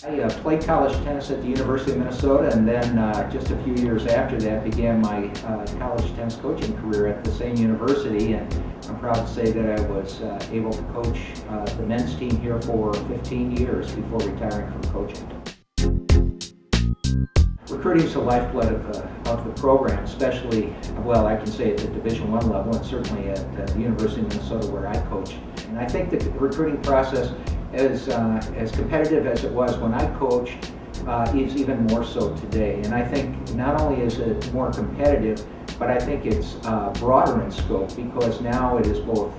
I played college tennis at the University of Minnesota, and then just a few years after that began my college tennis coaching career at the same university. And I'm proud to say that I was able to coach the men's team here for 15 years before retiring from coaching. Recruiting is the lifeblood of the program, especially, well, I can say at the Division I level, and certainly at the University of Minnesota where I coach. And I think the recruiting process, as competitive as it was when I coached, is even more so today. And I think not only is it more competitive, but I think it's broader in scope, because now it is both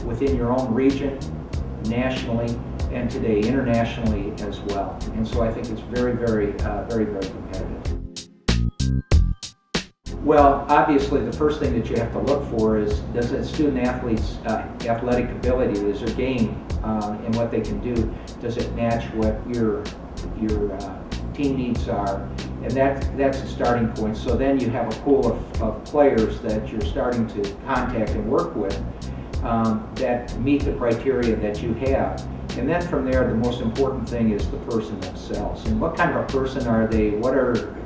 within your own region, nationally, and today internationally as well. And so I think it's very competitive. Well, obviously the first thing that you have to look for is, does a student athlete's athletic ability, is their game and what they can do, does it match what your team needs are? And that's the starting point. So then you have a pool of players that you're starting to contact and work with that meet the criteria that you have. And then from there, the most important thing is the person themselves. And what kind of a person are they? What are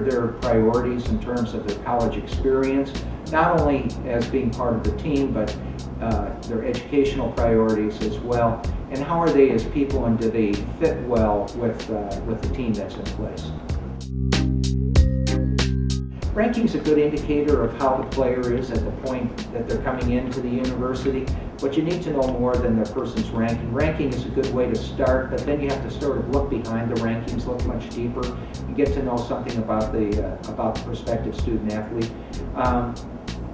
their priorities in terms of their college experience? Not only as being part of the team, but their educational priorities as well. And how are they as people, and do they fit well with the team that's in place? Ranking is a good indicator of how the player is at the point that they're coming into the university, but you need to know more than the person's ranking. Ranking is a good way to start, but then you have to sort of look behind the rankings, look much deeper, and get to know something about the prospective student athlete.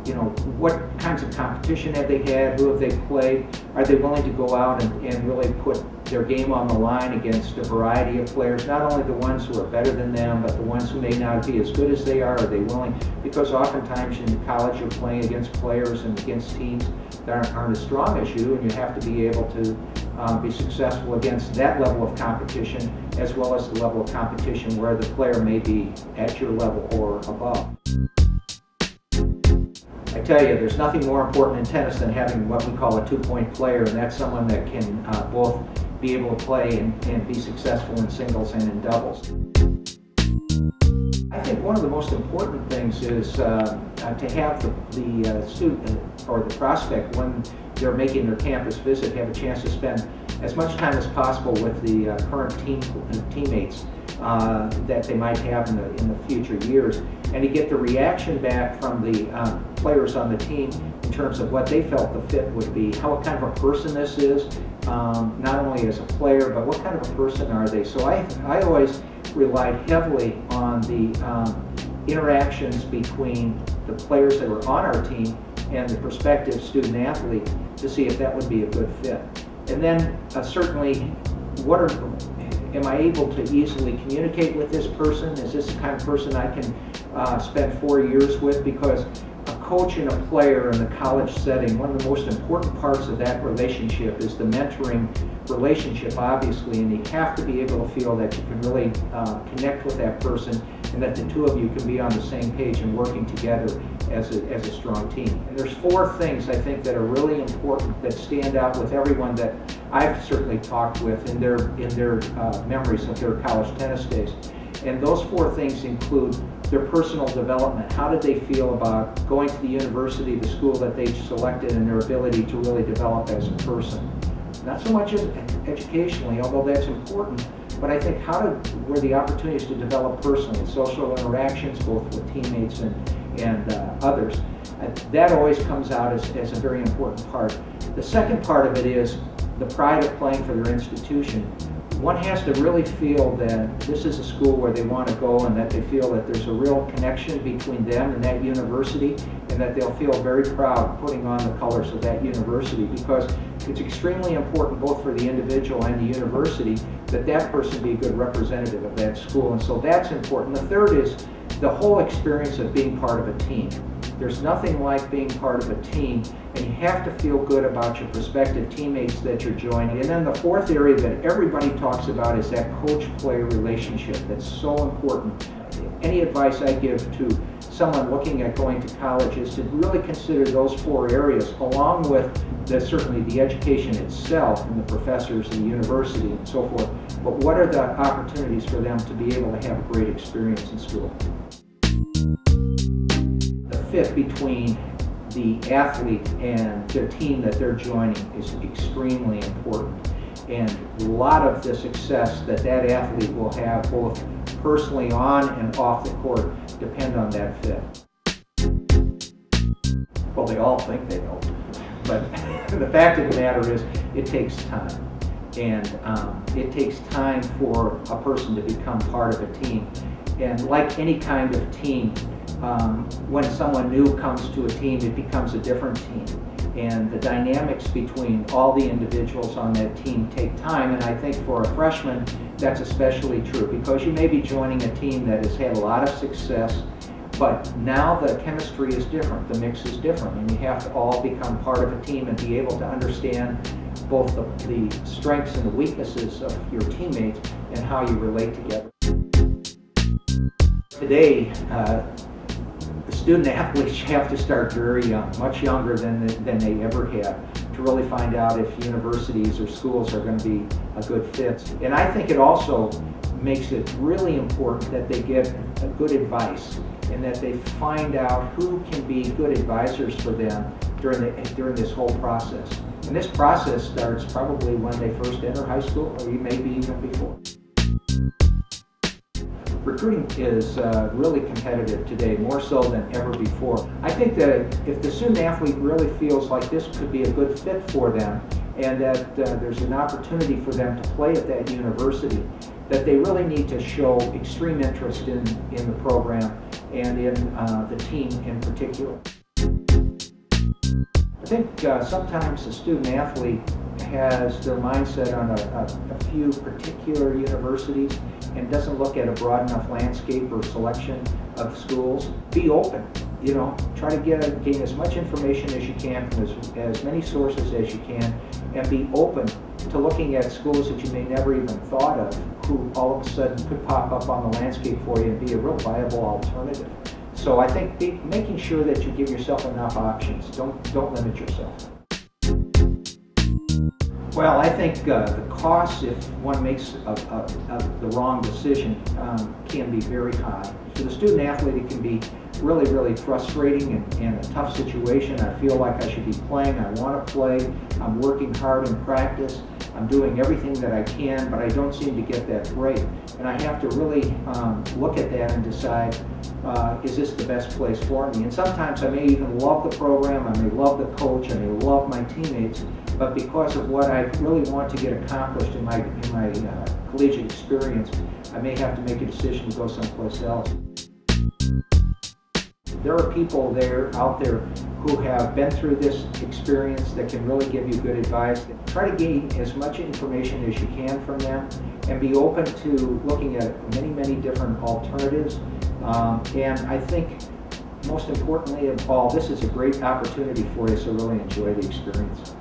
You know, what kinds of competition have they had? Who have they played? Are they willing to go out and really put their game on the line against a variety of players? Not only the ones who are better than them, but the ones who may not be as good as they are. Are they willing? Because oftentimes in college you're playing against players and against teams that aren't as strong as you, and you have to be able to be successful against that level of competition, as well as the level of competition where the player may be at your level or above. I tell you, there's nothing more important in tennis than having what we call a two-point player, and that's someone that can both be able to play and be successful in singles and in doubles. I think one of the most important things is to have the student or the prospect, when they're making their campus visit, have a chance to spend as much time as possible with the current teammates that they might have in the future years, and to get the reaction back from the players on the team in terms of what they felt the fit would be, what kind of a person this is, not only as a player, but what kind of a person are they. So I always relied heavily on the interactions between the players that were on our team and the prospective student athlete to see if that would be a good fit. And then certainly, am I able to easily communicate with this person? Is this the kind of person I can spend 4 years with? Because a coach and a player in the college setting, one of the most important parts of that relationship is the mentoring relationship, obviously, and you have to be able to feel that you can really connect with that person, and that the two of you can be on the same page and working together as a strong team. And there's 4 things I think that are really important that stand out with everyone that I've certainly talked with in their memories of their college tennis days. And those 4 things include their personal development. How did they feel about going to the university, the school that they selected, and their ability to really develop as a person? Not so much educationally, although that's important, but I think were the opportunities to develop personally, social interactions, both with teammates and others. That always comes out as a very important part. The second part of it is the pride of playing for their institution. One has to really feel that this is a school where they want to go, and that they feel that there's a real connection between them and that university, and that they'll feel very proud putting on the colors of that university, because it's extremely important both for the individual and the university that that person be a good representative of that school. And so that's important. The third is the whole experience of being part of a team. There's nothing like being part of a team, and you have to feel good about your prospective teammates that you're joining. And then the fourth area that everybody talks about is that coach-player relationship that's so important. Any advice I give to someone looking at going to college is to really consider those 4 areas, along with certainly the education itself and the professors and the university and so forth. But what are the opportunities for them to be able to have a great experience in school? The fit between the athlete and the team that they're joining is extremely important. And a lot of the success that athlete will have both personally on and off the court depend on that fit. Well, they all think they know, but the fact of the matter is it takes time. And it takes time for a person to become part of a team. And like any kind of team, when someone new comes to a team, it becomes a different team. And the dynamics between all the individuals on that team take time, and I think for a freshman that's especially true, because you may be joining a team that has had a lot of success, but now the chemistry is different, the mix is different, and you have to all become part of a team and be able to understand both the strengths and the weaknesses of your teammates and how you relate together. Today, the student athletes have to start very young, much younger than they ever have, to really find out if universities or schools are going to be a good fit. And I think it also makes it really important that they get good advice and that they find out who can be good advisors for them during this whole process. And this process starts probably when they first enter high school, or maybe even before. Recruiting is really competitive today, more so than ever before. I think that if the student athlete really feels like this could be a good fit for them, and that there's an opportunity for them to play at that university, that they really need to show extreme interest in the program and in the team in particular. I think sometimes the student athlete has their mindset on a few particular universities and doesn't look at a broad enough landscape or selection of schools. Be open, you know, try to gain as much information as you can from as many sources as you can, and be open to looking at schools that you may never even thought of, who all of a sudden could pop up on the landscape for you and be a real viable alternative. So I think making sure that you give yourself enough options. Don't limit yourself. Well, I think the costs, if one makes the wrong decision, can be very high. For the student athlete, it can be really, really frustrating and a tough situation. I feel like I should be playing. I want to play. I'm working hard in practice. I'm doing everything that I can, but I don't seem to get that break. And I have to really look at that and decide, is this the best place for me? And sometimes I may even love the program, I may love the coach, I may love my teammates, but because of what I really want to get accomplished in my collegiate experience, I may have to make a decision to go someplace else. There are people out there who have been through this experience that can really give you good advice. Try to gain as much information as you can from them and be open to looking at many, many different alternatives. And I think most importantly of all, this is a great opportunity for you, so really enjoy the experience.